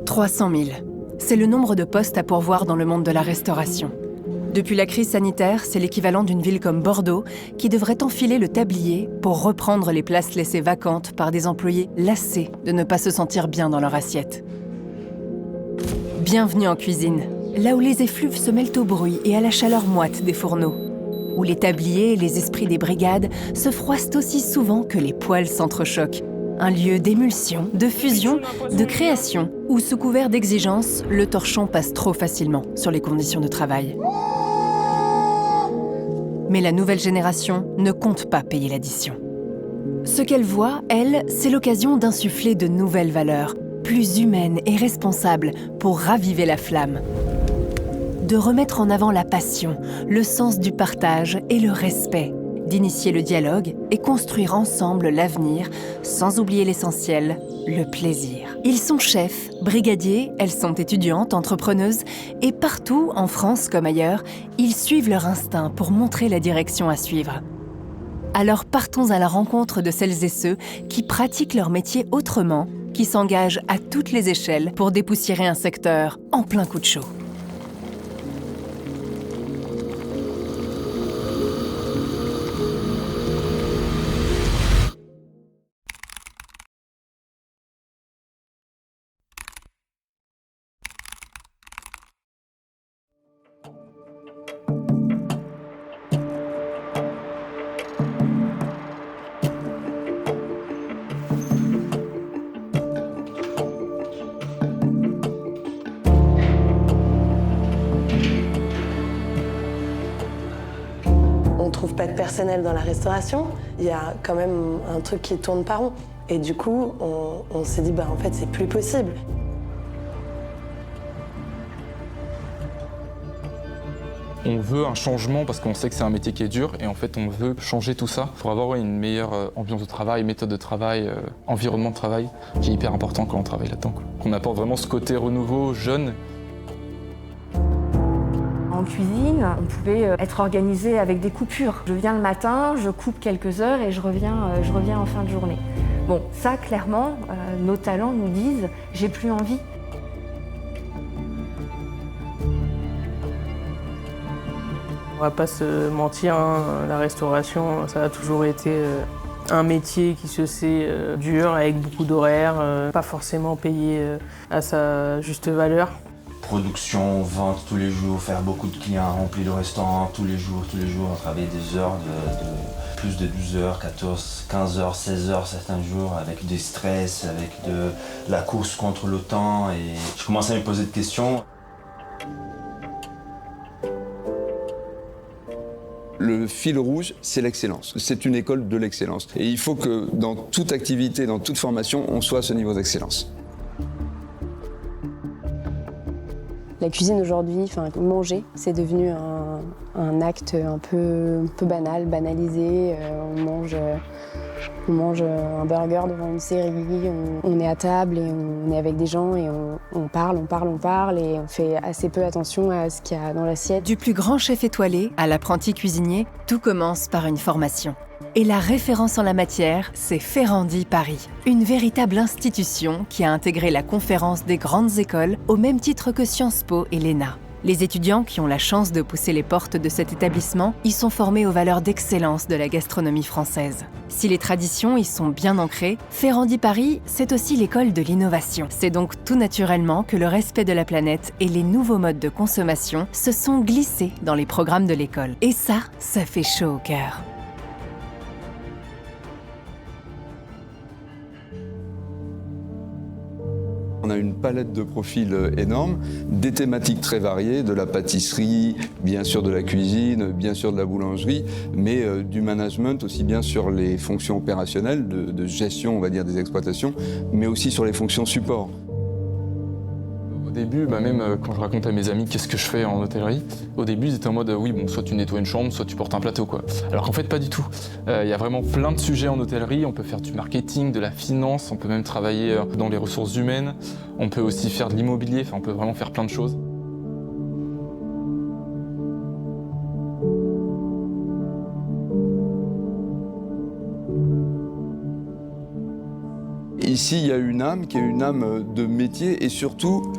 300 000. C'est le nombre de postes à pourvoir dans le monde de la restauration. Depuis la crise sanitaire, c'est l'équivalent d'une ville comme Bordeaux qui devrait enfiler le tablier pour reprendre les places laissées vacantes par des employés lassés de ne pas se sentir bien dans leur assiette. Bienvenue en cuisine, là où les effluves se mêlent au bruit et à la chaleur moite des fourneaux, où les tabliers et les esprits des brigades se froissent aussi souvent que les poêles s'entrechoquent. Un lieu d'émulsion, de fusion, de création, où sous couvert d'exigence, le torchon passe trop facilement sur les conditions de travail. Mais la nouvelle génération ne compte pas payer l'addition. Ce qu'elle voit, elle, c'est l'occasion d'insuffler de nouvelles valeurs, plus humaines et responsables, pour raviver la flamme. De remettre en avant la passion, le sens du partage et le respect, d'initier le dialogue et construire ensemble l'avenir, sans oublier l'essentiel, le plaisir. Ils sont chefs, brigadiers, elles sont étudiantes, entrepreneuses, et partout, en France comme ailleurs, ils suivent leur instinct pour montrer la direction à suivre. Alors partons à la rencontre de celles et ceux qui pratiquent leur métier autrement, qui s'engagent à toutes les échelles pour dépoussiérer un secteur en plein coup de chaud. On ne trouve pas de personnel dans la restauration, il y a quand même un truc qui tourne pas rond. Et du coup, on s'est dit, en fait, c'est plus possible. On veut un changement parce qu'on sait que c'est un métier qui est dur et en fait on veut changer tout ça pour avoir une meilleure ambiance de travail, méthode de travail, environnement de travail qui est hyper important quand on travaille là-dedans. Qu'on apporte vraiment ce côté renouveau jeune. En cuisine, on pouvait être organisé avec des coupures. Je viens le matin, je coupe quelques heures et je reviens en fin de journée. Bon, ça clairement, nos talents nous disent « j'ai plus envie ». On va pas se mentir, la restauration, ça a toujours été un métier qui se sait dur, avec beaucoup d'horaires, pas forcément payé à sa juste valeur. Production, vente tous les jours, faire beaucoup de clients, remplir le restaurant tous les jours, travailler des heures de plus de 12 heures, 14, 15 heures, 16 heures certains jours, avec des stress, avec de la course contre le temps. Et je commençais à me poser des questions. Le fil rouge, c'est l'excellence. C'est une école de l'excellence. Et il faut que dans toute activité, dans toute formation, on soit à ce niveau d'excellence. La cuisine aujourd'hui, manger, c'est devenu un acte un peu banal, banalisé. On mange un burger devant une série, on est à table et on est avec des gens et on parle et on fait assez peu attention à ce qu'il y a dans l'assiette. Du plus grand chef étoilé à l'apprenti cuisinier, tout commence par une formation. Et la référence en la matière, c'est Ferrandi Paris, une véritable institution qui a intégré la conférence des grandes écoles au même titre que Sciences Po et l'ENA. Les étudiants qui ont la chance de pousser les portes de cet établissement y sont formés aux valeurs d'excellence de la gastronomie française. Si les traditions y sont bien ancrées, Ferrandi Paris, c'est aussi l'école de l'innovation. C'est donc tout naturellement que le respect de la planète et les nouveaux modes de consommation se sont glissés dans les programmes de l'école. Et ça fait chaud au cœur. On a une palette de profils énorme, des thématiques très variées, de la pâtisserie, bien sûr de la cuisine, bien sûr de la boulangerie, mais du management aussi bien sur les fonctions opérationnelles, de gestion, on va dire, des exploitations, mais aussi sur les fonctions support. Au début, même quand je raconte à mes amis qu'est-ce que je fais en hôtellerie, au début ils étaient en mode oui, soit tu nettoies une chambre, soit tu portes un plateau, quoi. Alors qu'en fait pas du tout. Il y a vraiment plein de sujets en hôtellerie, on peut faire du marketing, de la finance, on peut même travailler dans les ressources humaines, on peut aussi faire de l'immobilier, on peut vraiment faire plein de choses. Il ici, il y a une âme qui est une âme de métier et surtout,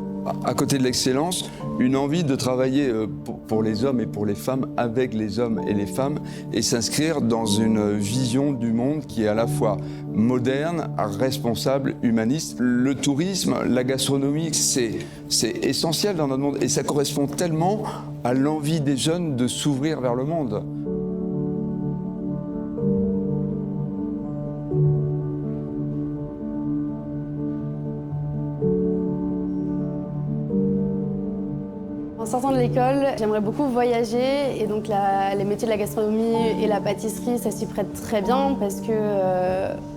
à côté de l'excellence, une envie de travailler pour les hommes et pour les femmes, avec les hommes et les femmes, et s'inscrire dans une vision du monde qui est à la fois moderne, responsable, humaniste. Le tourisme, la gastronomie, c'est essentiel dans notre monde et ça correspond tellement à l'envie des jeunes de s'ouvrir vers le monde. En sortant de l'école, j'aimerais beaucoup voyager et donc les métiers de la gastronomie et la pâtisserie, ça s'y prête très bien parce que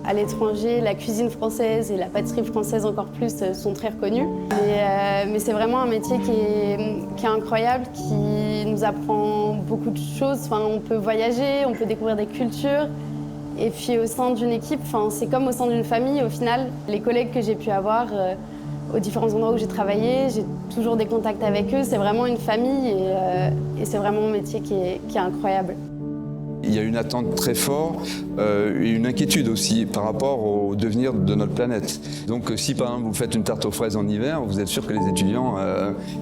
à l'étranger, la cuisine française et la pâtisserie française encore plus sont très reconnues. Mais c'est vraiment un métier qui est incroyable, qui nous apprend beaucoup de choses. Enfin, on peut voyager, on peut découvrir des cultures. Et puis au sein d'une équipe, c'est comme au sein d'une famille au final. Les collègues que j'ai pu avoir aux différents endroits où j'ai travaillé, j'ai toujours des contacts avec eux. C'est vraiment une famille et c'est vraiment un métier qui est incroyable. Il y a une attente très forte et une inquiétude aussi par rapport au devenir de notre planète. Donc si par exemple vous faites une tarte aux fraises en hiver, vous êtes sûr que les étudiants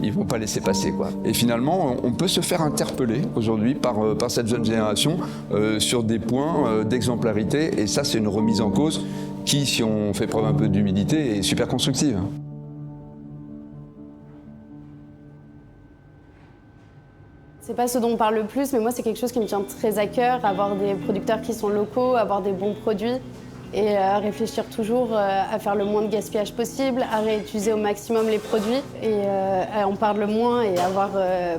ils vont pas laisser passer, quoi. Et finalement, on peut se faire interpeller aujourd'hui par cette jeune génération sur des points d'exemplarité et ça c'est une remise en cause qui, si on fait preuve un peu d'humilité, est super constructive. C'est pas ce dont on parle le plus, mais moi c'est quelque chose qui me tient très à cœur, avoir des producteurs qui sont locaux, avoir des bons produits et réfléchir toujours à faire le moins de gaspillage possible, à réutiliser au maximum les produits et à en parler moins et avoir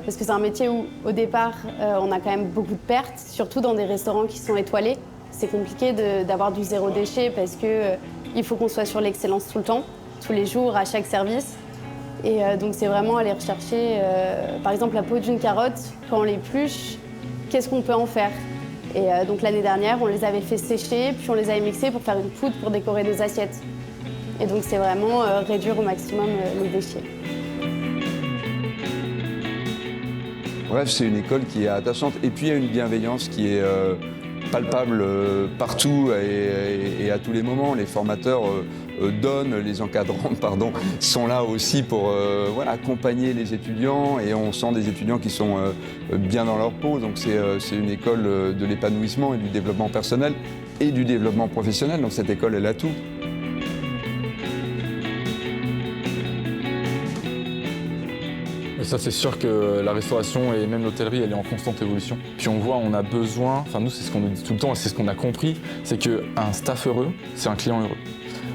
parce que c'est un métier où au départ on a quand même beaucoup de pertes, surtout dans des restaurants qui sont étoilés. C'est compliqué d'avoir du zéro déchet parce que il faut qu'on soit sur l'excellence tout le temps, tous les jours, à chaque service. Et donc c'est vraiment aller rechercher, par exemple la peau d'une carotte, quand on l'épluche, qu'est-ce qu'on peut en faire? Et donc l'année dernière, on les avait fait sécher, puis on les avait mixés pour faire une poudre pour décorer nos assiettes. Et donc c'est vraiment réduire au maximum les déchets. Bref, c'est une école qui est attachante et puis il y a une bienveillance qui est palpable partout et à tous les moments. Les formateurs donnent, les encadrants sont là aussi pour accompagner les étudiants et on sent des étudiants qui sont bien dans leur peau. Donc c'est une école de l'épanouissement et du développement personnel et du développement professionnel. Donc cette école, elle a tout. Et ça, c'est sûr que la restauration et même l'hôtellerie, elle est en constante évolution. Puis on voit, on a besoin, enfin nous, c'est ce qu'on nous dit tout le temps et c'est ce qu'on a compris, c'est qu'un staff heureux, c'est un client heureux.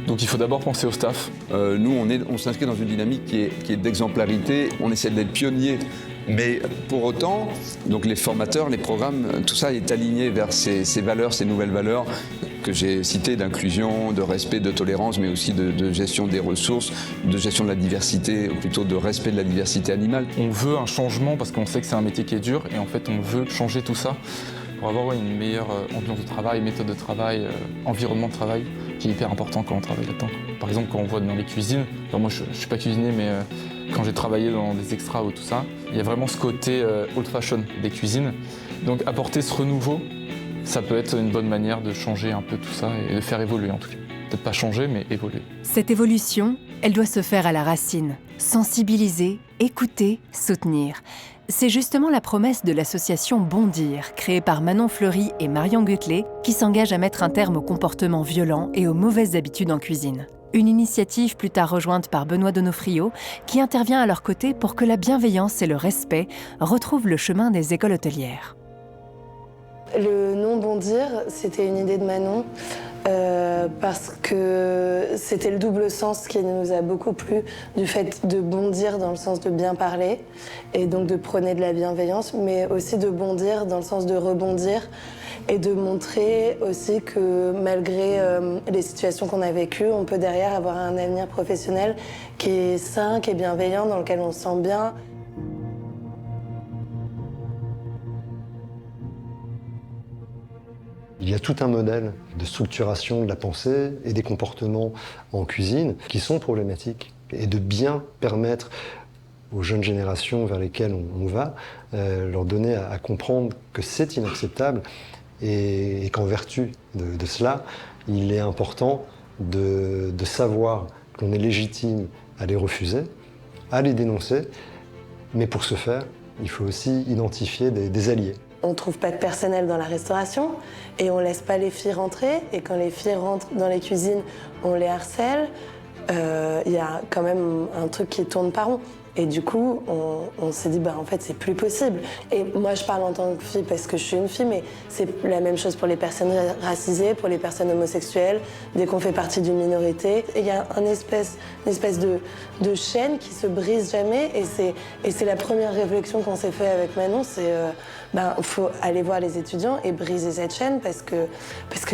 Donc il faut d'abord penser au staff. Nous, on s'inscrit dans une dynamique qui est d'exemplarité, on essaie d'être pionnier. Mais pour autant, donc les formateurs, les programmes, tout ça est aligné vers ces valeurs, ces nouvelles valeurs que j'ai citées d'inclusion, de respect, de tolérance, mais aussi de gestion des ressources, de gestion de la diversité, ou plutôt de respect de la diversité animale. On veut un changement parce qu'on sait que c'est un métier qui est dur et en fait on veut changer tout ça pour avoir une meilleure ambiance de travail, méthode de travail, environnement de travail qui est hyper important quand on travaille là-dedans. Par exemple, quand on voit dans les cuisines, alors moi je suis pas cuisinier mais quand j'ai travaillé dans des extras ou tout ça, il y a vraiment ce côté old fashion des cuisines. Donc apporter ce renouveau, ça peut être une bonne manière de changer un peu tout ça et de faire évoluer en tout cas. Peut-être pas changer, mais évoluer. Cette évolution, elle doit se faire à la racine. Sensibiliser, écouter, soutenir. C'est justement la promesse de l'association Bondir, créée par Manon Fleury et Marion Gutelet, qui s'engage à mettre un terme aux comportements violents et aux mauvaises habitudes en cuisine. Une initiative plus tard rejointe par Benoît Donofrio, qui intervient à leur côté pour que la bienveillance et le respect retrouvent le chemin des écoles hôtelières. Le nom Bondir, c'était une idée de Manon parce que c'était le double sens qui nous a beaucoup plu du fait de bondir dans le sens de bien parler et donc de prôner de la bienveillance, mais aussi de bondir dans le sens de rebondir et de montrer aussi que malgré les situations qu'on a vécues, on peut derrière avoir un avenir professionnel qui est sain, qui est bienveillant, dans lequel on se sent bien. Il y a tout un modèle de structuration de la pensée et des comportements en cuisine qui sont problématiques et de bien permettre aux jeunes générations vers lesquelles on va, leur donner à comprendre que c'est inacceptable et qu'en vertu de cela, il est important de savoir qu'on est légitime à les refuser, à les dénoncer, mais pour ce faire, il faut aussi identifier des alliés. On ne trouve pas de personnel dans la restauration et on ne laisse pas les filles rentrer. Et quand les filles rentrent dans les cuisines, on les harcèle. Il y a quand même un truc qui tourne pas rond. Et du coup, on s'est dit, en fait, c'est plus possible. Et moi, je parle en tant que fille parce que je suis une fille, mais c'est la même chose pour les personnes racisées, pour les personnes homosexuelles, dès qu'on fait partie d'une minorité. Et il y a une espèce de chaîne qui se brise jamais. Et c'est la première réflexion qu'on s'est fait avec Manon, c'est faut aller voir les étudiants et briser cette chaîne parce que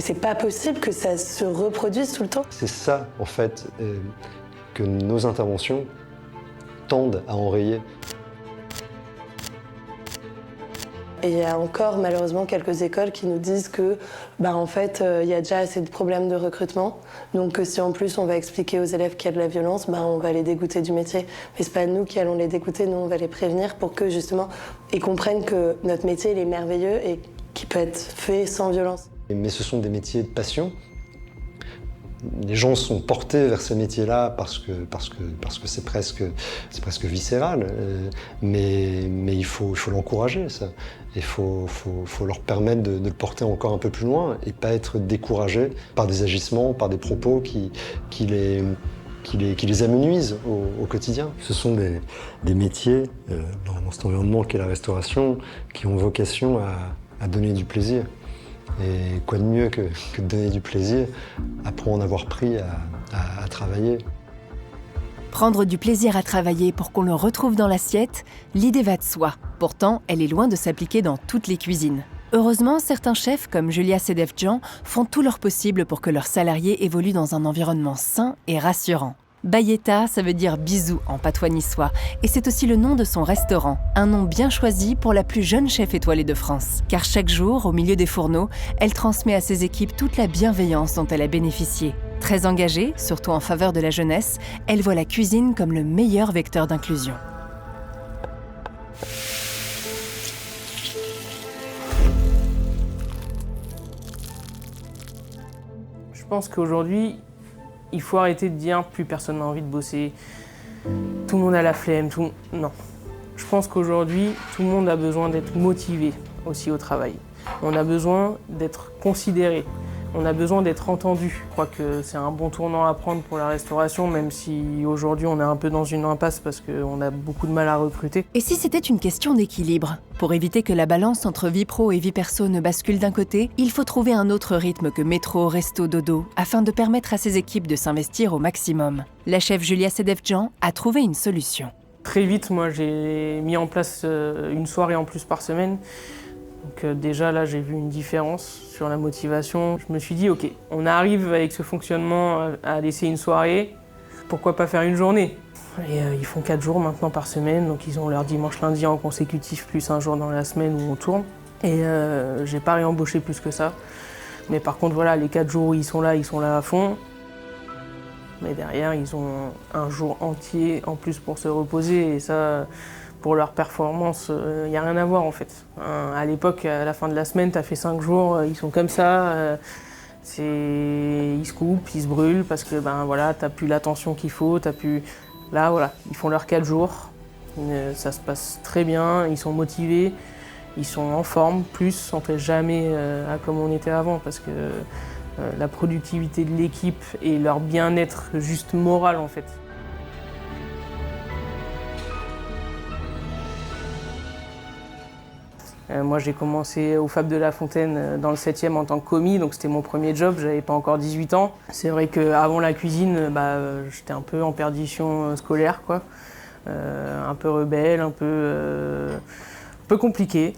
c'est pas possible que ça se reproduise tout le temps. C'est ça, en fait, que nos interventions tendent à enrayer. Et il y a encore malheureusement quelques écoles qui nous disent que en fait il y a déjà assez de problèmes de recrutement, donc si en plus on va expliquer aux élèves qu'il y a de la violence, on va les dégoûter du métier. Mais c'est pas nous qui allons les dégoûter, nous on va les prévenir pour que justement ils comprennent que notre métier il est merveilleux et qu'il peut être fait sans violence. Mais ce sont des métiers de passion. Les gens sont portés vers ces métiers-là parce que c'est presque viscéral, mais il faut l'encourager, ça. Il faut leur permettre de le porter encore un peu plus loin et pas être découragés par des agissements, par des propos qui les amenuisent au quotidien. Ce sont des métiers, dans cet environnement qu'est la restauration, qui ont vocation à donner du plaisir. Et quoi de mieux que de donner du plaisir après en avoir pris à travailler. Prendre du plaisir à travailler pour qu'on le retrouve dans l'assiette, l'idée va de soi. Pourtant, elle est loin de s'appliquer dans toutes les cuisines. Heureusement, certains chefs, comme Julia Sedefdjan, font tout leur possible pour que leurs salariés évoluent dans un environnement sain et rassurant. Bayeta, ça veut dire bisou en patois niçois, et c'est aussi le nom de son restaurant, un nom bien choisi pour la plus jeune chef étoilée de France. Car chaque jour, au milieu des fourneaux, elle transmet à ses équipes toute la bienveillance dont elle a bénéficié. Très engagée, surtout en faveur de la jeunesse, elle voit la cuisine comme le meilleur vecteur d'inclusion. Je pense qu'aujourd'hui, il faut arrêter de dire plus personne n'a envie de bosser, tout le monde a la flemme, non. Je pense qu'aujourd'hui, tout le monde a besoin d'être motivé aussi au travail. On a besoin d'être considéré, on a besoin d'être entendu. Je crois que c'est un bon tournant à prendre pour la restauration, même si aujourd'hui on est un peu dans une impasse parce qu'on a beaucoup de mal à recruter. Et si c'était une question d'équilibre ? Pour éviter que la balance entre vie pro et vie perso ne bascule d'un côté, il faut trouver un autre rythme que métro, resto, dodo, afin de permettre à ses équipes de s'investir au maximum. La chef Julia Sedefdjan a trouvé une solution. Très vite, moi j'ai mis en place une soirée en plus par semaine. Donc déjà là, j'ai vu une différence sur la motivation. Je me suis dit, ok, on arrive avec ce fonctionnement à laisser une soirée, pourquoi pas faire une journée ? Et ils font 4 jours maintenant par semaine, donc ils ont leur dimanche, lundi en consécutif, plus un jour dans la semaine où on tourne. Et j'ai pas réembauché plus que ça. Mais par contre, voilà, les 4 jours où ils sont là à fond. Mais derrière, ils ont un jour entier en plus pour se reposer, et ça, pour leur performance, il n'y a rien à voir en fait. À l'époque, à la fin de la semaine, tu as fait 5 jours, ils sont comme ça, ils se coupent, ils se brûlent parce que voilà, tu n'as plus l'attention qu'il faut, Là, voilà, ils font leurs 4 jours, ça se passe très bien, ils sont motivés, ils sont en forme, plus, on ne fait jamais comme on était avant parce que la productivité de l'équipe et leur bien-être juste moral en fait. Moi j'ai commencé au Fab de la Fontaine dans le 7e en tant que commis, donc c'était mon premier job, j'avais pas encore 18 ans. C'est vrai qu'avant la cuisine, j'étais un peu en perdition scolaire, quoi. Un peu rebelle, un peu compliqué,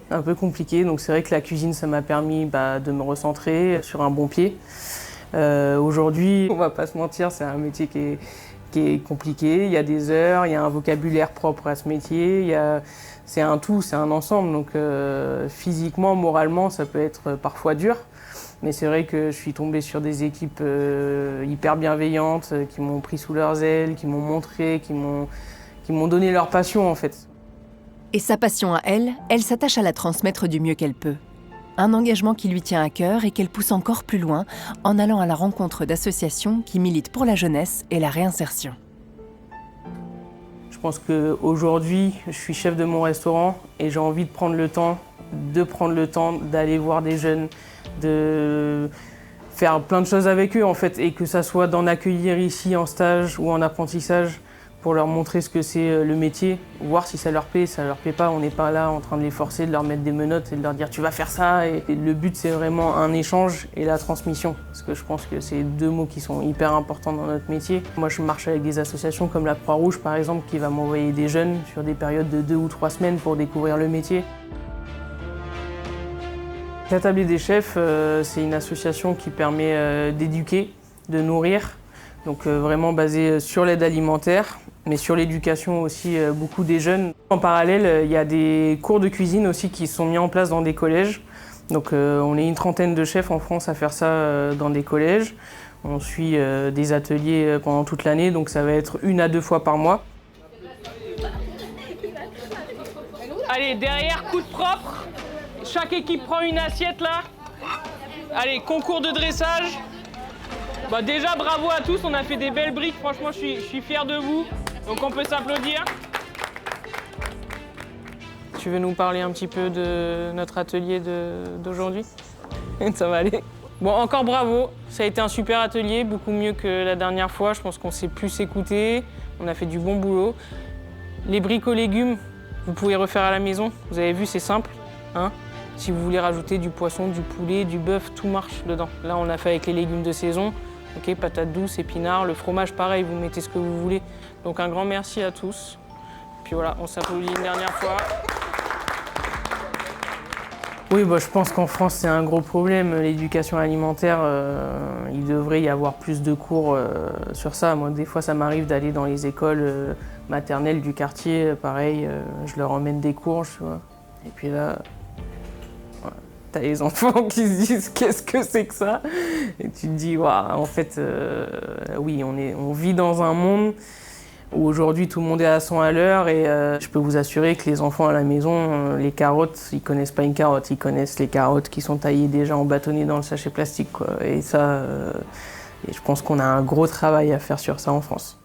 donc c'est vrai que la cuisine ça m'a permis de me recentrer sur un bon pied. Aujourd'hui, on va pas se mentir, c'est un métier qui est compliqué, il y a des heures, il y a un vocabulaire propre à ce métier, c'est un tout, c'est un ensemble, donc physiquement, moralement, ça peut être parfois dur. Mais c'est vrai que je suis tombée sur des équipes hyper bienveillantes, qui m'ont pris sous leurs ailes, qui m'ont montré, qui m'ont donné leur passion en fait. Et sa passion à elle, elle s'attache à la transmettre du mieux qu'elle peut. Un engagement qui lui tient à cœur et qu'elle pousse encore plus loin en allant à la rencontre d'associations qui militent pour la jeunesse et la réinsertion. Je pense qu'aujourd'hui, je suis chef de mon restaurant et j'ai envie de prendre le temps d'aller voir des jeunes, de faire plein de choses avec eux en fait, et que ça soit d'en accueillir ici en stage ou en apprentissage pour leur montrer ce que c'est le métier, voir si ça leur plaît, si ça leur plaît pas. On n'est pas là en train de les forcer, de leur mettre des menottes et de leur dire tu vas faire ça. Et le but c'est vraiment un échange et la transmission, parce que je pense que c'est deux mots qui sont hyper importants dans notre métier. Moi je marche avec des associations comme la Croix-Rouge par exemple, qui va m'envoyer des jeunes sur des périodes de 2 ou 3 semaines pour découvrir le métier. L'Atelier des chefs, c'est une association qui permet d'éduquer, de nourrir, donc vraiment basée sur l'aide alimentaire, mais sur l'éducation aussi beaucoup des jeunes. En parallèle, il y a des cours de cuisine aussi qui sont mis en place dans des collèges. Donc on est une trentaine de chefs en France à faire ça dans des collèges. On suit des ateliers pendant toute l'année, donc ça va être 1 à 2 fois par mois. Allez, derrière, coup de propre. Chaque équipe prend une assiette là. Allez, concours de dressage. Bah déjà, bravo à tous, on a fait des belles briques. Franchement, je suis fier de vous. Donc on peut s'applaudir. Tu veux nous parler un petit peu de notre atelier d'aujourd'hui? Ça va aller. Bon, encore bravo. Ça a été un super atelier, beaucoup mieux que la dernière fois. Je pense qu'on s'est plus écouté. On a fait du bon boulot. Les briques aux légumes, vous pouvez refaire à la maison. Vous avez vu, c'est simple. Hein? Si vous voulez rajouter du poisson, du poulet, du bœuf, tout marche dedans. Là, on l'a fait avec les légumes de saison. Ok, patates douces, épinards, le fromage, pareil, vous mettez ce que vous voulez. Donc un grand merci à tous. Puis voilà, on s'applaudit une dernière fois. Oui, bah, je pense qu'en France, c'est un gros problème, l'éducation alimentaire. Il devrait y avoir plus de cours sur ça. Moi, des fois, ça m'arrive d'aller dans les écoles maternelles du quartier. Pareil, je leur emmène des cours, tu vois. Et puis là... T'as les enfants qui se disent qu'est-ce que c'est que ça? Et tu te dis, waouh, en fait, oui, on vit dans un monde où aujourd'hui tout le monde est à 100 à l'heure et je peux vous assurer que les enfants à la maison, les carottes, ils connaissent pas une carotte, ils connaissent les carottes qui sont taillées déjà en bâtonnets dans le sachet plastique, quoi. Et ça, et je pense qu'on a un gros travail à faire sur ça en France.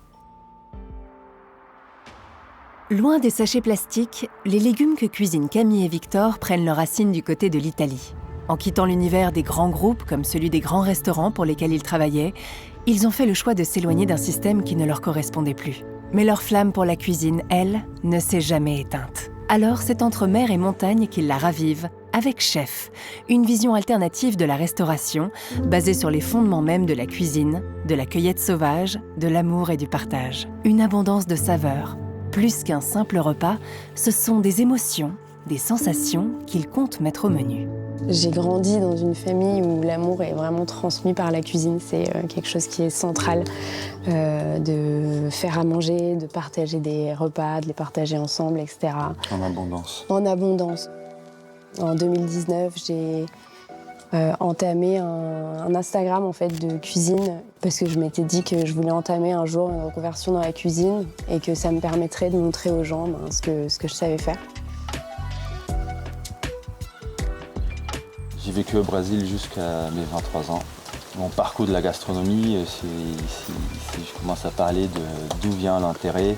Loin des sachets plastiques, les légumes que cuisinent Camille et Victor prennent leurs racines du côté de l'Italie. En quittant l'univers des grands groupes, comme celui des grands restaurants pour lesquels ils travaillaient, ils ont fait le choix de s'éloigner d'un système qui ne leur correspondait plus. Mais leur flamme pour la cuisine, elle, ne s'est jamais éteinte. Alors c'est entre mer et montagne qu'ils la ravivent, avec Chef, une vision alternative de la restauration, basée sur les fondements mêmes de la cuisine, de la cueillette sauvage, de l'amour et du partage. Une abondance de saveurs. Plus qu'un simple repas, ce sont des émotions, des sensations qu'ils comptent mettre au menu. J'ai grandi dans une famille où l'amour est vraiment transmis par la cuisine. C'est quelque chose qui est central, de faire à manger, de partager des repas, de les partager ensemble, etc. En abondance. En abondance. En 2019, j'ai entamé un Instagram en fait, de cuisine parce que je m'étais dit que je voulais entamer un jour une reconversion dans la cuisine et que ça me permettrait de montrer aux gens ce que je savais faire. J'ai vécu au Brésil jusqu'à mes 23 ans. Mon parcours de la gastronomie, si je commence à parler de d'où vient l'intérêt,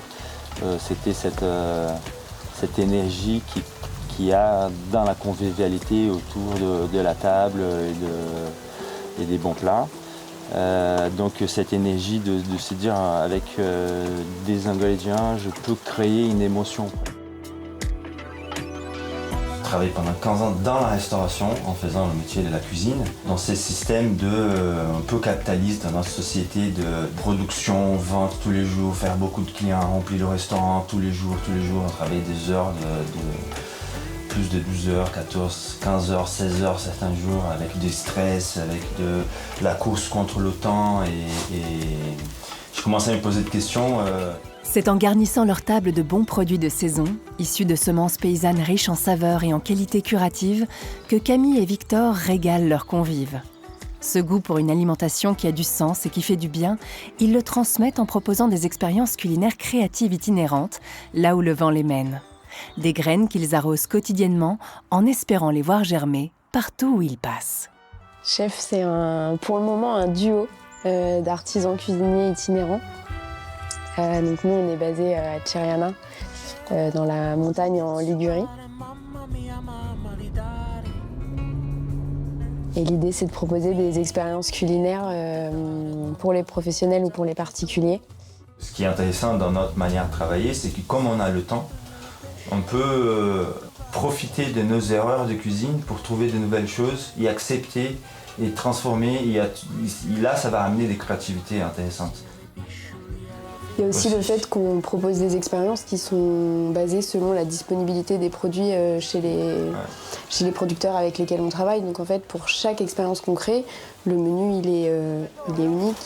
c'était cette énergie qu'il y a dans la convivialité autour de la table et des bons plats. Donc cette énergie de se dire avec des ingrédients, je peux créer une émotion. J'ai travaillé pendant 15 ans dans la restauration en faisant le métier de la cuisine. Dans ces systèmes un peu capitalistes dans notre société de production, vente tous les jours, faire beaucoup de clients, remplir le restaurant tous les jours, travailler des heures plus de 12 heures, 14, 15 heures, 16 heures certains jours, avec du stress, avec de la course contre le temps. Et je commençais à me poser des questions. C'est en garnissant leur table de bons produits de saison, issus de semences paysannes riches en saveurs et en qualité curative, que Camille et Victor régalent leurs convives. Ce goût pour une alimentation qui a du sens et qui fait du bien, ils le transmettent en proposant des expériences culinaires créatives itinérantes, là où le vent les mène. Des graines qu'ils arrosent quotidiennement en espérant les voir germer partout où il passe. Chef, c'est pour le moment un duo d'artisans cuisiniers itinérants. Donc nous, on est basé à Ceriana, dans la montagne en Ligurie. Et l'idée, c'est de proposer des expériences culinaires pour les professionnels ou pour les particuliers. Ce qui est intéressant dans notre manière de travailler, c'est que comme on a le temps, on peut profiter de nos erreurs de cuisine pour trouver de nouvelles choses, y accepter et transformer. Là, ça va amener des créativités intéressantes. Il y a aussi le fait qu'on propose des expériences qui sont basées selon la disponibilité des produits chez les producteurs avec lesquels on travaille. Donc en fait, pour chaque expérience qu'on crée, le menu il est unique.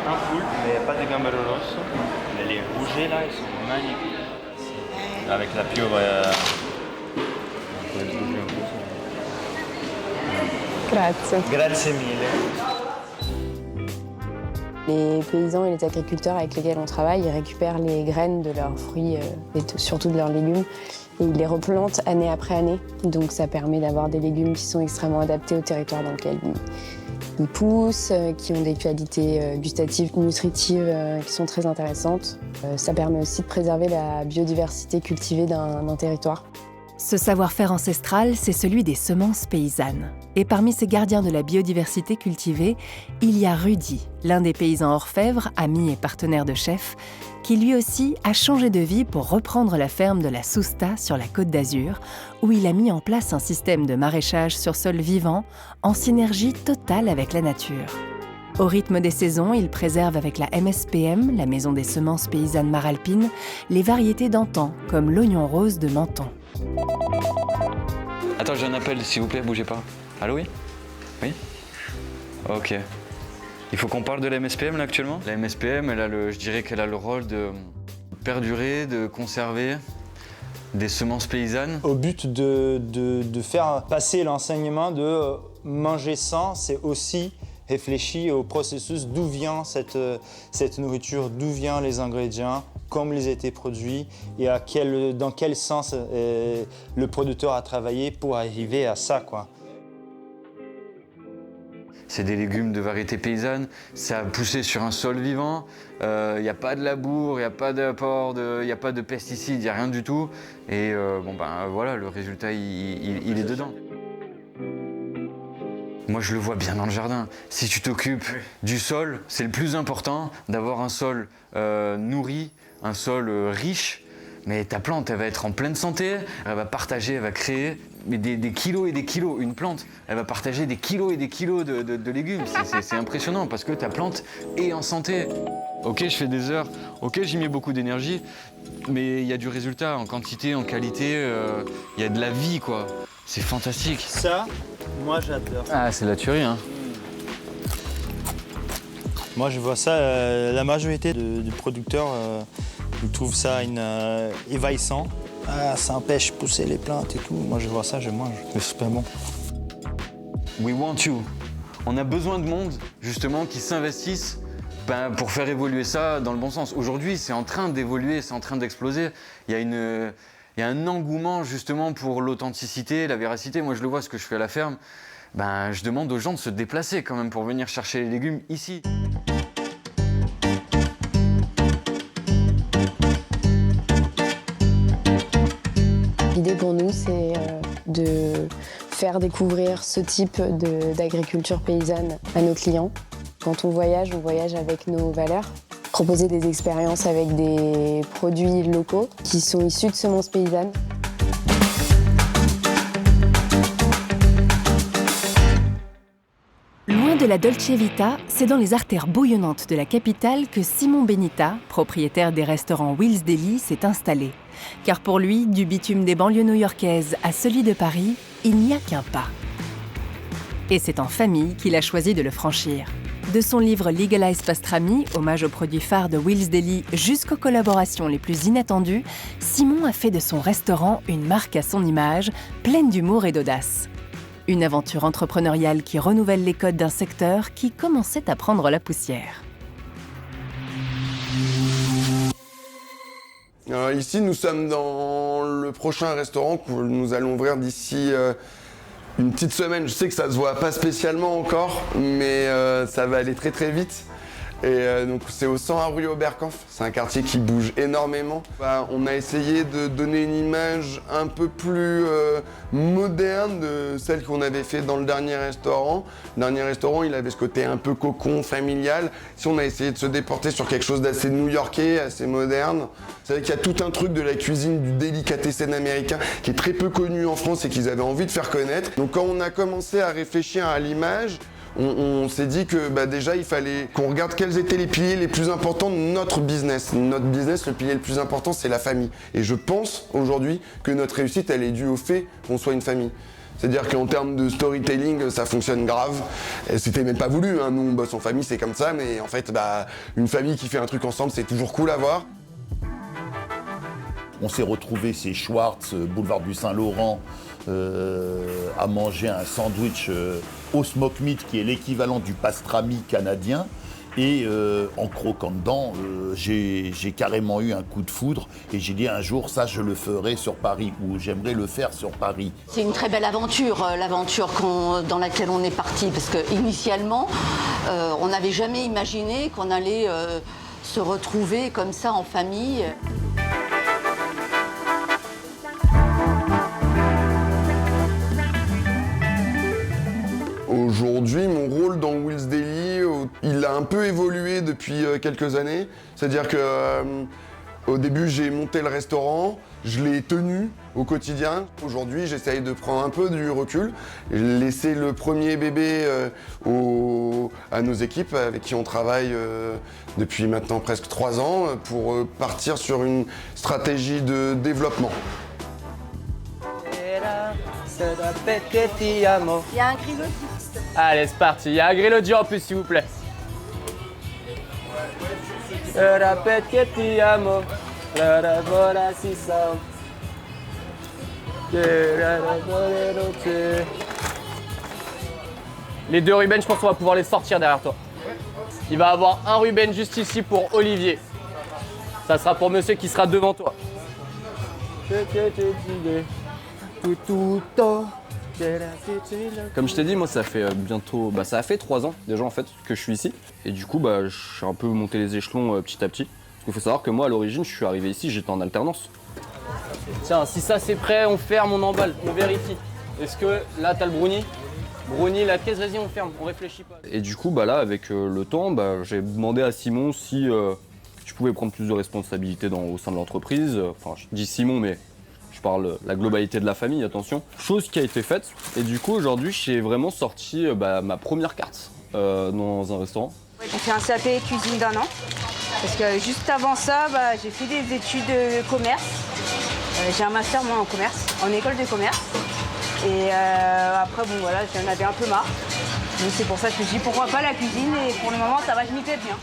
Un poulpe, mais il n'y a pas de gambero rosso. Mais les rougets là, ils sont magnifiques. Avec la pieuvre. Grazie. Grazie mille. Les paysans et les agriculteurs avec lesquels on travaille, ils récupèrent les graines de leurs fruits et surtout de leurs légumes et ils les replantent année après année. Donc ça permet d'avoir des légumes qui sont extrêmement adaptés au territoire dans lequel ils poussent, qui ont des qualités gustatives, nutritives qui sont très intéressantes. Ça permet aussi de préserver la biodiversité cultivée d'un territoire. Ce savoir-faire ancestral, c'est celui des semences paysannes. Et parmi ces gardiens de la biodiversité cultivée, il y a Rudy, l'un des paysans orfèvres, ami et partenaire de chef, qui lui aussi a changé de vie pour reprendre la ferme de la Sousta sur la Côte d'Azur, où il a mis en place un système de maraîchage sur sol vivant, en synergie totale avec la nature. Au rythme des saisons, il préserve avec la MSPM, la Maison des semences paysannes maralpines, les variétés d'antan, comme l'oignon rose de Menton. Attends, j'ai un appel, s'il vous plaît, bougez pas. Allô, oui? Oui? Ok. Il faut qu'on parle de la MSPM là actuellement? La MSPM, je dirais qu'elle a le rôle de perdurer, de conserver des semences paysannes. Au but de faire passer l'enseignement de manger sans, c'est aussi réfléchir au processus d'où vient cette nourriture, d'où viennent les ingrédients, comment ils étaient produits et dans quel sens le producteur a travaillé pour arriver à ça, quoi. C'est des légumes de variété paysanne, ça a poussé sur un sol vivant, il n'y a pas de labour, il n'y a pas d'apport, il n'y a pas de pesticides, il n'y a rien du tout. Et voilà, le résultat, il est dedans. Moi, je le vois bien dans le jardin. Si tu t'occupes du sol, c'est le plus important, d'avoir un sol nourri, un sol riche. Mais ta plante, elle va être en pleine santé, elle va partager, elle va créer des kilos et des kilos. Une plante, elle va partager des kilos et des kilos de légumes. C'est impressionnant parce que ta plante est en santé. Ok, je fais des heures, ok, j'y mets beaucoup d'énergie, mais il y a du résultat en quantité, en qualité, il y a de la vie, quoi. C'est fantastique. Ça, moi j'adore. Ah, c'est la tuerie, hein. Moi je vois ça, la majorité du producteur, ils trouvent ça évaillissant. Ah, ça empêche de pousser les plantes et tout. Moi je vois ça, je mange. C'est super bon. We want you. On a besoin de monde, justement, qui s'investissent pour faire évoluer ça dans le bon sens. Aujourd'hui, c'est en train d'évoluer, c'est en train d'exploser. Il y a un engouement, justement, pour l'authenticité, la véracité. Moi, je le vois, ce que je fais à la ferme. Je demande aux gens de se déplacer, quand même, pour venir chercher les légumes ici. L'idée pour nous, c'est de faire découvrir ce type d'agriculture paysanne à nos clients. Quand on voyage avec nos valeurs. Proposer des expériences avec des produits locaux qui sont issus de semences paysannes. Loin de la Dolce Vita, c'est dans les artères bouillonnantes de la capitale que Simon Benita, propriétaire des restaurants Will's Deli, s'est installé. Car pour lui, du bitume des banlieues new-yorkaises à celui de Paris, il n'y a qu'un pas. Et c'est en famille qu'il a choisi de le franchir. De son livre Legalize Pastrami, hommage aux produits phares de Will's Deli jusqu'aux collaborations les plus inattendues, Simon a fait de son restaurant une marque à son image, pleine d'humour et d'audace. Une aventure entrepreneuriale qui renouvelle les codes d'un secteur qui commençait à prendre la poussière. Ici, nous sommes dans le prochain restaurant que nous allons ouvrir d'ici une petite semaine. Je sais que ça ne se voit pas spécialement encore, mais ça va aller très très vite. Et donc c'est au 101 rue Oberkampf, c'est un quartier qui bouge énormément. On a essayé de donner une image un peu plus moderne de celle qu'on avait fait dans le dernier restaurant. Le dernier restaurant, il avait ce côté un peu cocon, familial. Si on a essayé de se déporter sur quelque chose d'assez new-yorkais, assez moderne. C'est vrai qu'il y a tout un truc de la cuisine du delicatessen américain qui est très peu connu en France et qu'ils avaient envie de faire connaître. Donc quand on a commencé à réfléchir à l'image, on s'est dit que déjà il fallait qu'on regarde quels étaient les piliers les plus importants de notre business. Notre business, le pilier le plus important, c'est la famille. Et je pense aujourd'hui que notre réussite, elle est due au fait qu'on soit une famille. C'est-à-dire qu'en termes de storytelling, ça fonctionne grave. Et c'était même pas voulu, hein. Nous on bosse en famille, c'est comme ça, mais en fait, une famille qui fait un truc ensemble, c'est toujours cool à voir. On s'est retrouvés, c'est Schwartz, boulevard du Saint-Laurent, à manger un sandwich au smoke meat qui est l'équivalent du pastrami canadien. Et en croquant dedans, j'ai carrément eu un coup de foudre et j'ai dit un jour, ça je le ferai sur Paris, ou j'aimerais le faire sur Paris. C'est une très belle aventure, l'aventure dans laquelle on est parti, parce qu'initialement, on n'avait jamais imaginé qu'on allait se retrouver comme ça en famille. Aujourd'hui, mon rôle dans Will's Deli, il a un peu évolué depuis quelques années. C'est-à-dire que au début, j'ai monté le restaurant, je l'ai tenu au quotidien. Aujourd'hui, j'essaye de prendre un peu du recul, laisser le premier bébé à nos équipes avec qui on travaille depuis maintenant presque 3 ans pour partir sur une stratégie de développement. Il y a un grillodi. Allez, c'est parti. Il y a un grillodi en plus, s'il vous plaît. Les 2 Ruben, je pense qu'on va pouvoir les sortir derrière toi. Il va y avoir un Ruben juste ici pour Olivier. Ça sera pour monsieur qui sera devant toi. Comme je t'ai dit, moi ça fait bientôt, ça a fait 3 ans déjà en fait que je suis ici. Et du coup, je suis un peu monté les échelons petit à petit. Parce qu'il faut savoir que moi à l'origine, je suis arrivé ici, j'étais en alternance. Tiens, si ça c'est prêt, on ferme, on emballe, on vérifie. Est-ce que là t'as le brownie? Brownie, la caisse, vas-y, on ferme, on réfléchit pas. Et du coup, là, avec le temps, j'ai demandé à Simon si je pouvais prendre plus de responsabilités au sein de l'entreprise. Enfin, je dis Simon, mais je parle la globalité de la famille, attention. Chose qui a été faite. Et du coup, aujourd'hui, j'ai vraiment sorti ma première carte dans un restaurant. J'ai fait un CAP cuisine d'1 an. Parce que juste avant ça, j'ai fait des études de commerce. J'ai un master, moi, en commerce, en école de commerce. Et après, j'en avais un peu marre. Donc c'est pour ça que je me dis pourquoi pas la cuisine, et pour le moment, ça va, je m'y plais bien.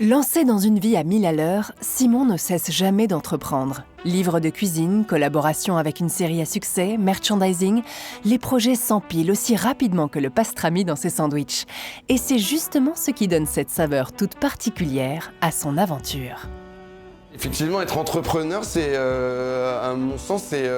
Lancé dans une vie à 1000 à l'heure, Simon ne cesse jamais d'entreprendre. Livres de cuisine, collaboration avec une série à succès, merchandising, les projets s'empilent aussi rapidement que le pastrami dans ses sandwichs. Et c'est justement ce qui donne cette saveur toute particulière à son aventure. Effectivement, être entrepreneur, c'est, à mon sens, c'est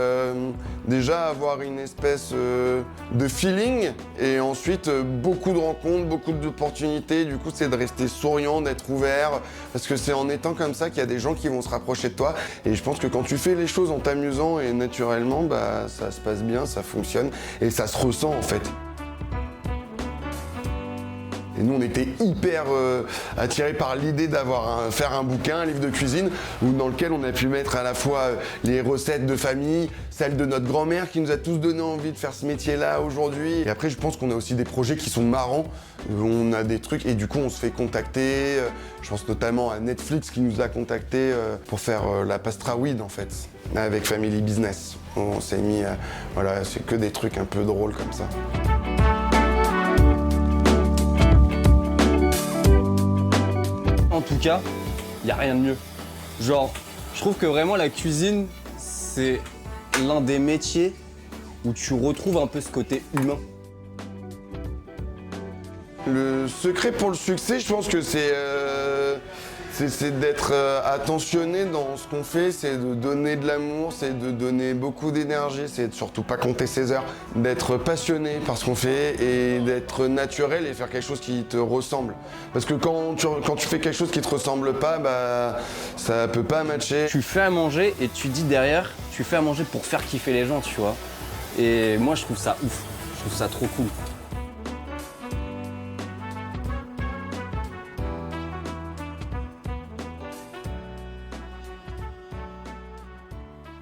déjà avoir une espèce de feeling et ensuite beaucoup de rencontres, beaucoup d'opportunités. Du coup, c'est de rester souriant, d'être ouvert, parce que c'est en étant comme ça qu'il y a des gens qui vont se rapprocher de toi. Et je pense que quand tu fais les choses en t'amusant et naturellement, ça se passe bien, ça fonctionne et ça se ressent en fait. Et nous, on était hyper attirés par l'idée faire un bouquin, un livre de cuisine, dans lequel on a pu mettre à la fois les recettes de famille, celles de notre grand-mère qui nous a tous donné envie de faire ce métier-là aujourd'hui. Et après, je pense qu'on a aussi des projets qui sont marrants. On a des trucs et du coup, on se fait contacter. Je pense notamment à Netflix qui nous a contactés pour faire la pastrawid en fait, avec Family Business. On s'est mis, c'est que des trucs un peu drôles comme ça. En tout cas, il n'y a rien de mieux. Genre, je trouve que vraiment la cuisine, c'est l'un des métiers où tu retrouves un peu ce côté humain? Le secret pour le succès, je pense que c'est d'être attentionné dans ce qu'on fait, c'est de donner de l'amour, c'est de donner beaucoup d'énergie, c'est de surtout pas compter ses heures, d'être passionné par ce qu'on fait et d'être naturel et faire quelque chose qui te ressemble. Parce que quand tu fais quelque chose qui te ressemble pas, bah ça peut pas matcher. Tu fais à manger et tu dis derrière, tu fais à manger pour faire kiffer les gens, tu vois. Et moi je trouve ça ouf, je trouve ça trop cool.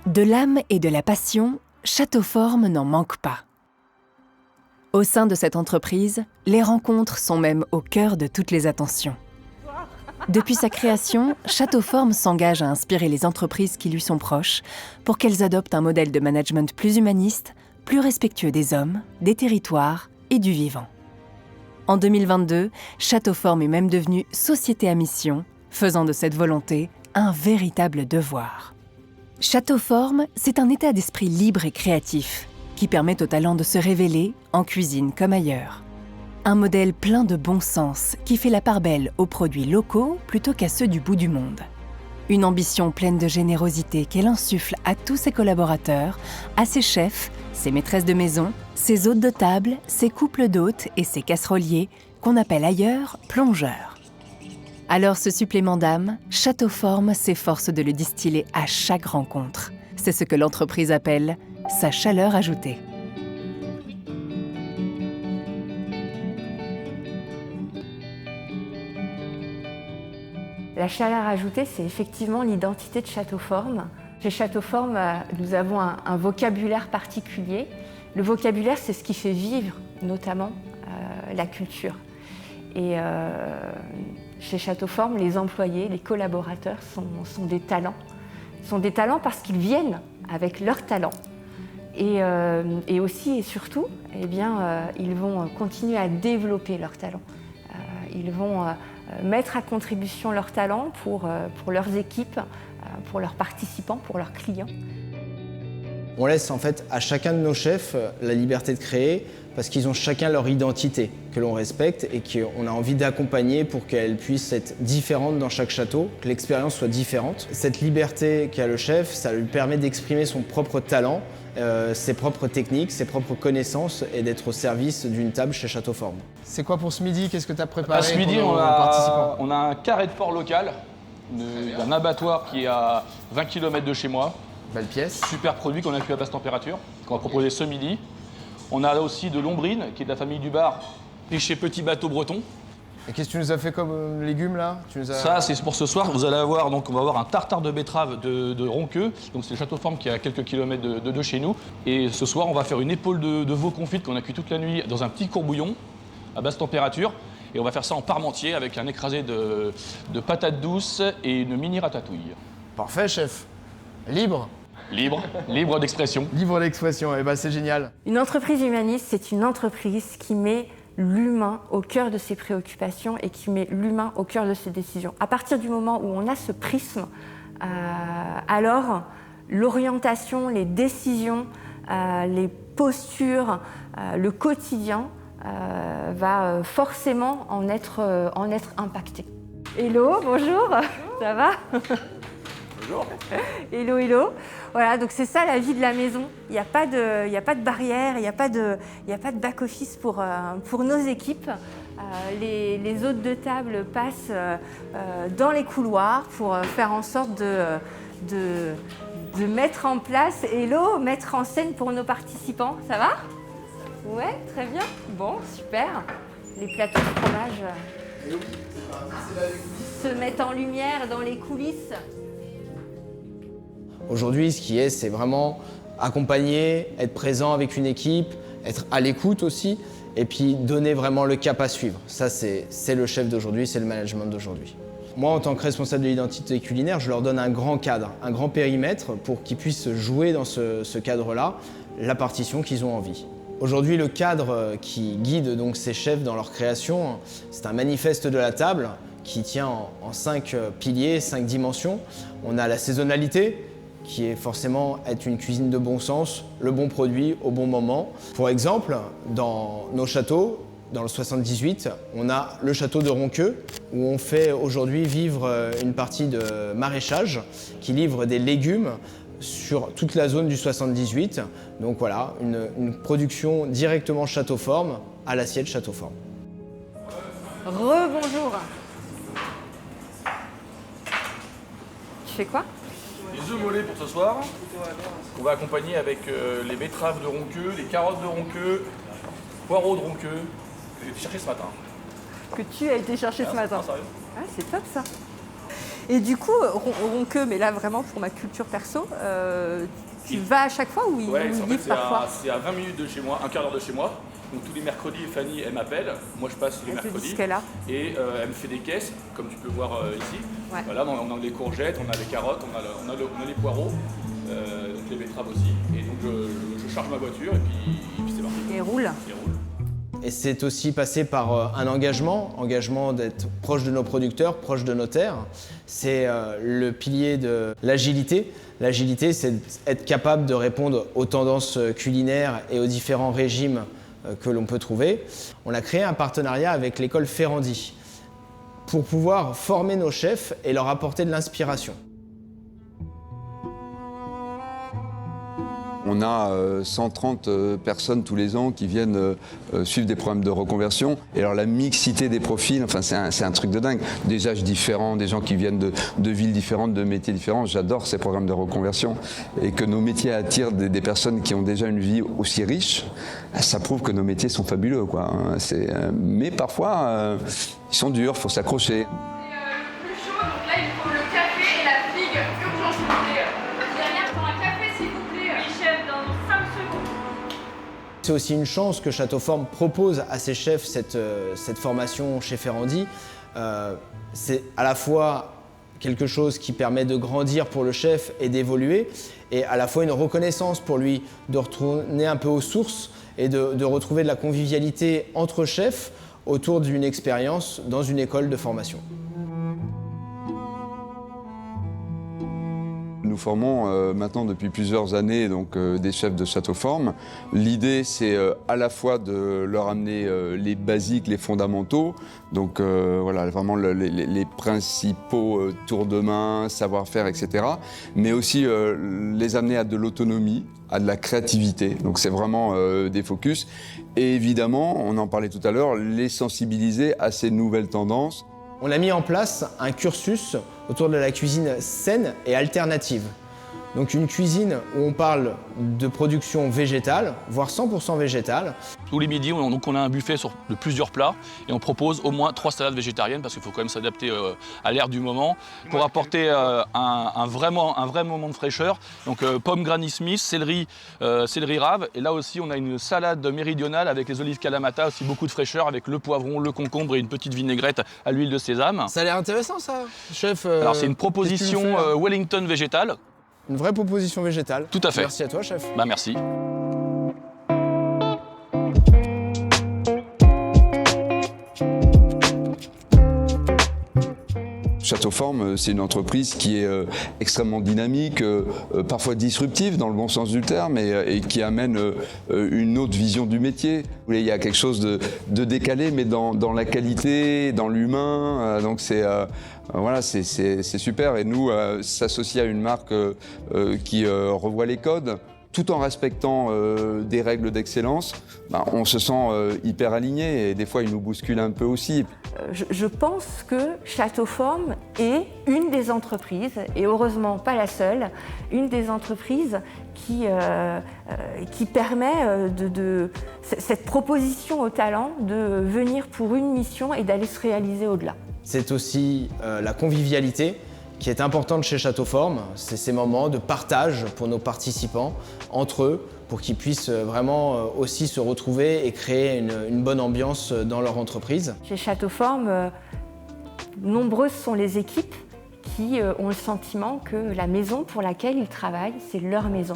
De l'âme et de la passion, Châteauforme n'en manque pas. Au sein de cette entreprise, les rencontres sont même au cœur de toutes les attentions. Depuis sa création, Châteauforme s'engage à inspirer les entreprises qui lui sont proches pour qu'elles adoptent un modèle de management plus humaniste, plus respectueux des hommes, des territoires et du vivant. En 2022, Châteauforme est même devenue société à mission, faisant de cette volonté un véritable devoir. Châteauforme, c'est un état d'esprit libre et créatif qui permet aux talents de se révéler en cuisine comme ailleurs. Un modèle plein de bon sens qui fait la part belle aux produits locaux plutôt qu'à ceux du bout du monde. Une ambition pleine de générosité qu'elle insuffle à tous ses collaborateurs, à ses chefs, ses maîtresses de maison, ses hôtes de table, ses couples d'hôtes et ses casseroliers qu'on appelle ailleurs plongeurs. Alors ce supplément d'âme, Châteauforme s'efforce de le distiller à chaque rencontre. C'est ce que l'entreprise appelle sa chaleur ajoutée. La chaleur ajoutée, c'est effectivement l'identité de Châteauforme. Chez Châteauforme, nous avons un vocabulaire particulier. Le vocabulaire, c'est ce qui fait vivre notamment la culture. Et chez Châteauforme, les employés, les collaborateurs sont des talents. Ils sont des talents parce qu'ils viennent avec leurs talents. Et aussi et surtout, eh bien, ils vont continuer à développer leurs talents. Ils vont mettre à contribution leurs talents pour leurs équipes, pour leurs participants, pour leurs clients. On laisse en fait à chacun de nos chefs la liberté de créer parce qu'ils ont chacun leur identité que l'on respecte et qu'on a envie d'accompagner pour qu'elle puisse être différente dans chaque château, que l'expérience soit différente. Cette liberté qu'a le chef, ça lui permet d'exprimer son propre talent, ses propres techniques, ses propres connaissances et d'être au service d'une table chez Châteauforme. C'est quoi pour ce midi? Qu'est-ce que tu as préparé Ce midi, pour nos participants? on a un carré de porc local d'un abattoir qui est à 20 km de chez moi. Belle pièce. Super produit qu'on a cuit à basse température, qu'on va proposer ce midi. On a aussi de l'ombrine, qui est de la famille du bar, et chez Petit Bateau Breton. Et qu'est-ce que tu nous as fait comme légumes là? Ça, c'est pour ce soir. Vous allez avoir, donc, on va avoir un tartare de betterave de Ronqueux. Donc c'est le Châteauforme qui est à quelques kilomètres de chez nous. Et ce soir, on va faire une épaule de veau confite qu'on a cuit toute la nuit dans un petit courbouillon à basse température. Et on va faire ça en parmentier avec un écrasé de patates douces et une mini ratatouille. Parfait, chef. Libre? Libre d'expression. Libre d'expression, et ben c'est génial. Une entreprise humaniste, c'est une entreprise qui met l'humain au cœur de ses préoccupations et qui met l'humain au cœur de ses décisions. À partir du moment où on a ce prisme, alors l'orientation, les décisions, les postures, le quotidien va forcément en être impacté. Hello, bonjour, ça va? Bonjour. Hello, hello. Voilà, donc c'est ça la vie de la maison. Il n'y a pas de barrière, il n'y a pas de back-office pour nos équipes. Les hôtes de table passent dans les couloirs pour faire en sorte de mettre en place, mettre en scène pour nos participants. Ça va? Ouais, très bien. Bon, super. Les plateaux de fromage se mettent en lumière dans les coulisses. Aujourd'hui, ce qui est, c'est vraiment accompagner, être présent avec une équipe, être à l'écoute aussi, et puis donner vraiment le cap à suivre. Ça, c'est le chef d'aujourd'hui, c'est le management d'aujourd'hui. Moi, en tant que responsable de l'identité culinaire, je leur donne un grand cadre, un grand périmètre pour qu'ils puissent jouer dans ce cadre-là la partition qu'ils ont envie. Aujourd'hui, le cadre qui guide donc ces chefs dans leur création, c'est un manifeste de la table qui tient en 5 piliers, 5 dimensions. On a la saisonnalité, qui est forcément être une cuisine de bon sens, le bon produit au bon moment. Pour exemple, dans nos châteaux, dans le 78, on a le château de Ronqueux, où on fait aujourd'hui vivre une partie de maraîchage qui livre des légumes sur toute la zone du 78. Donc voilà, une production directement Château-Forme à l'assiette Château-Forme. Rebonjour. Tu fais quoi? Les œufs mollets pour ce soir, qu'on va accompagner avec les betteraves de Ronqueux, les carottes de Ronqueux, poireaux de Ronqueux, que j'ai été chercher ce matin. Que tu as été chercher ce matin. Sérieux. Ah, c'est top ça. Et du coup, Ronqueux, mais là vraiment pour ma culture perso, tu vas à chaque fois ou il livre parfois? C'est à 20 minutes de chez moi, un quart d'heure de chez moi. Donc tous les mercredis, Fanny, elle m'appelle. Moi, je passe les mercredis. Et elle me fait des caisses, comme tu peux voir ici. Ouais. Voilà, on a les courgettes, on a les carottes, on a les poireaux, donc les betteraves aussi. Et donc je charge ma voiture et puis c'est parti. Et roule. Et c'est aussi passé par un engagement d'être proche de nos producteurs, proche de nos terres. C'est le pilier de l'agilité. L'agilité, c'est être capable de répondre aux tendances culinaires et aux différents régimes que l'on peut trouver. On a créé un partenariat avec l'école Ferrandi pour pouvoir former nos chefs et leur apporter de l'inspiration. On a 130 personnes tous les ans qui viennent suivre des programmes de reconversion. Et alors la mixité des profils, enfin c'est un truc de dingue. Des âges différents, des gens qui viennent de villes différentes, de métiers différents. J'adore ces programmes de reconversion. Et que nos métiers attirent des personnes qui ont déjà une vie aussi riche, ça prouve que nos métiers sont fabuleux, quoi. Mais parfois, ils sont durs, il faut s'accrocher. Plus chaud, donc là il faut le café et la figue urgent s'il vous plaît. Derrière pour un café s'il vous plaît. Oui chef, dans 5 secondes. C'est aussi une chance que Château-Forme propose à ses chefs cette formation chez Ferrandi. C'est à la fois quelque chose qui permet de grandir pour le chef et d'évoluer, et à la fois une reconnaissance pour lui de retourner un peu aux sources et de retrouver de la convivialité entre chefs autour d'une expérience dans une école de formation. Nous formons maintenant depuis plusieurs années donc, des chefs de Château-Forme. L'idée, c'est à la fois de leur amener les basiques, les fondamentaux, donc voilà, vraiment les principaux tours de main, savoir-faire, etc. Mais aussi les amener à de l'autonomie, à de la créativité. Donc c'est vraiment des focus. Et évidemment, on en parlait tout à l'heure, les sensibiliser à ces nouvelles tendances. On a mis en place un cursus autour de la cuisine saine et alternative. Donc une cuisine où on parle de production végétale, voire 100% végétale. Tous les midis, on a un buffet de plusieurs plats et on propose au moins 3 salades végétariennes parce qu'il faut quand même s'adapter à l'ère du moment pour apporter un vrai moment de fraîcheur. Donc pommes Granny Smith, céleri rave, et là aussi on a une salade méridionale avec les olives Kalamata, aussi beaucoup de fraîcheur avec le poivron, le concombre et une petite vinaigrette à l'huile de sésame. Ça a l'air intéressant ça, chef. Alors c'est une proposition Wellington végétale. Une vraie proposition végétale. Tout à fait. Merci à toi, chef. Bah merci. Château-Forme, c'est une entreprise qui est extrêmement dynamique, parfois disruptive dans le bon sens du terme, et qui amène une autre vision du métier. Il y a quelque chose de décalé, mais dans la qualité, dans l'humain. Donc c'est voilà, c'est super. Et nous, s'associer à une marque qui revoit les codes, tout en respectant des règles d'excellence, on se sent hyper aligné, et des fois il nous bouscule un peu aussi. Je pense que Château-Forme est une des entreprises, et heureusement pas la seule, une des entreprises qui permet cette proposition aux talents de venir pour une mission et d'aller se réaliser au-delà. C'est aussi la convivialité qui est importante chez Château-Forme. C'est ces moments de partage pour nos participants, entre eux, pour qu'ils puissent vraiment aussi se retrouver et créer une bonne ambiance dans leur entreprise. Chez Château-Forme, nombreuses sont les équipes qui ont le sentiment que la maison pour laquelle ils travaillent, c'est leur maison.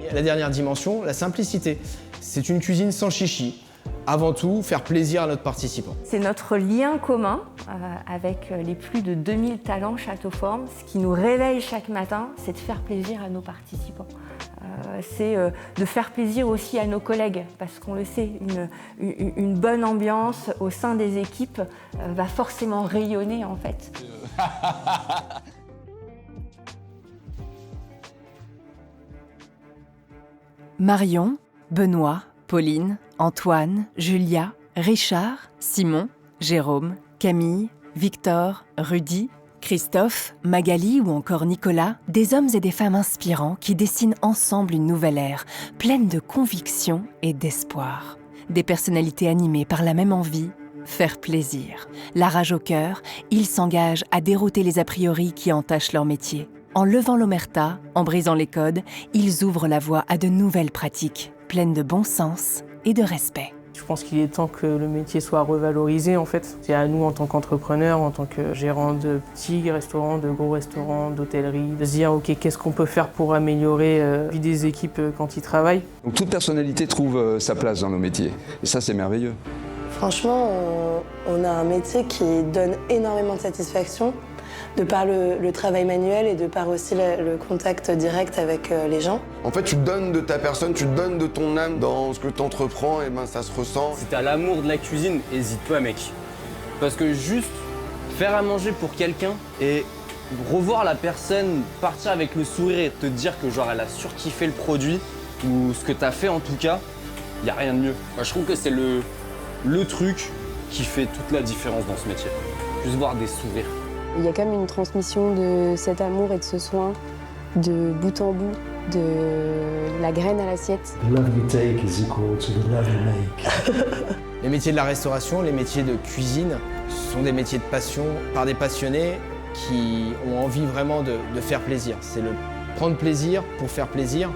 Et la dernière dimension, la simplicité. C'est une cuisine sans chichi. avant tout, faire plaisir à notre participant. C'est notre lien commun avec les plus de 2000 talents Château-Forme. Ce qui nous réveille chaque matin, c'est de faire plaisir à nos participants. C'est de faire plaisir aussi à nos collègues, parce qu'on le sait, une bonne ambiance au sein des équipes va forcément rayonner en fait. Marion, Benoît, Pauline, Antoine, Julia, Richard, Simon, Jérôme, Camille, Victor, Rudy, Christophe, Magali ou encore Nicolas, des hommes et des femmes inspirants qui dessinent ensemble une nouvelle ère, pleine de conviction et d'espoir. Des personnalités animées par la même envie, faire plaisir. La rage au cœur, ils s'engagent à dérouter les a priori qui entachent leur métier. En levant l'omerta, en brisant les codes, ils ouvrent la voie à de nouvelles pratiques, pleines de bon sens et de respect. Je pense qu'il est temps que le métier soit revalorisé en fait. C'est à nous en tant qu'entrepreneurs, en tant que gérants de petits restaurants, de gros restaurants, d'hôtellerie, de se dire ok, qu'est-ce qu'on peut faire pour améliorer la vie des équipes quand ils travaillent. Donc toute personnalité trouve sa place dans nos métiers et ça c'est merveilleux. Franchement, on a un métier qui donne énormément de satisfaction de par le travail manuel et de par aussi le contact direct avec les gens. En fait, tu donnes de ta personne, tu donnes de ton âme dans ce que tu entreprends, et ben ça se ressent. Si t'as l'amour de la cuisine, hésite pas mec. Parce que juste faire à manger pour quelqu'un et revoir la personne partir avec le sourire et te dire que genre elle a surkiffé le produit ou ce que t'as fait en tout cas, y a rien de mieux. Moi, je trouve que c'est le truc qui fait toute la différence dans ce métier. Juste voir des sourires. Il y a quand même une transmission de cet amour et de ce soin de bout en bout, de la graine à l'assiette. The love you take is equal to the love you make. Les métiers de la restauration, les métiers de cuisine, ce sont des métiers de passion par des passionnés qui ont envie vraiment de faire plaisir. C'est le prendre plaisir pour faire plaisir.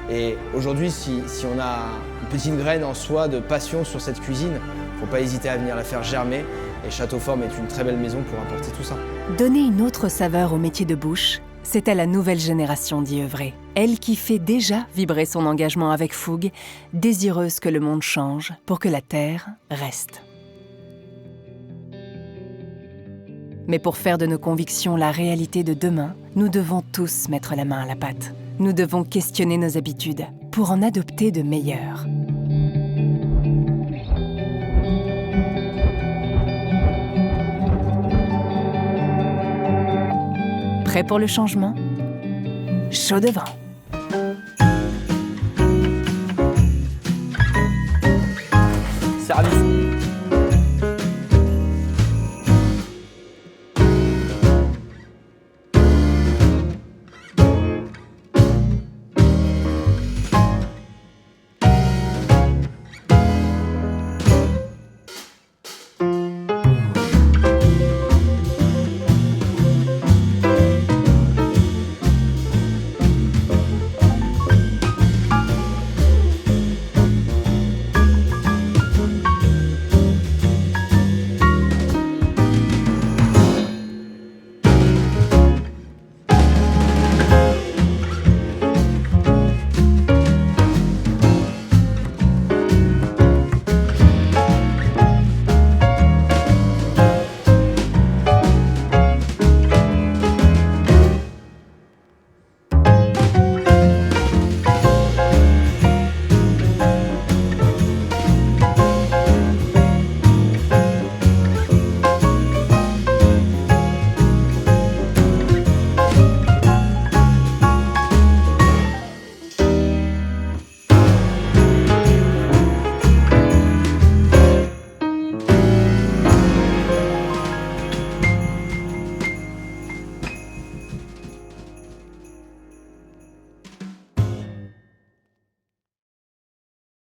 Et aujourd'hui, si on a une petite graine en soi de passion sur cette cuisine, il ne faut pas hésiter à venir la faire germer. Et Château-Forme est une très belle maison pour apporter tout ça. Donner une autre saveur au métier de bouche, c'est à la nouvelle génération d'y œuvrer. Elle qui fait déjà vibrer son engagement avec fougue, désireuse que le monde change pour que la terre reste. Mais pour faire de nos convictions la réalité de demain, nous devons tous mettre la main à la pâte. Nous devons questionner nos habitudes pour en adopter de meilleures. Prêt pour le changement ? Chaud devant.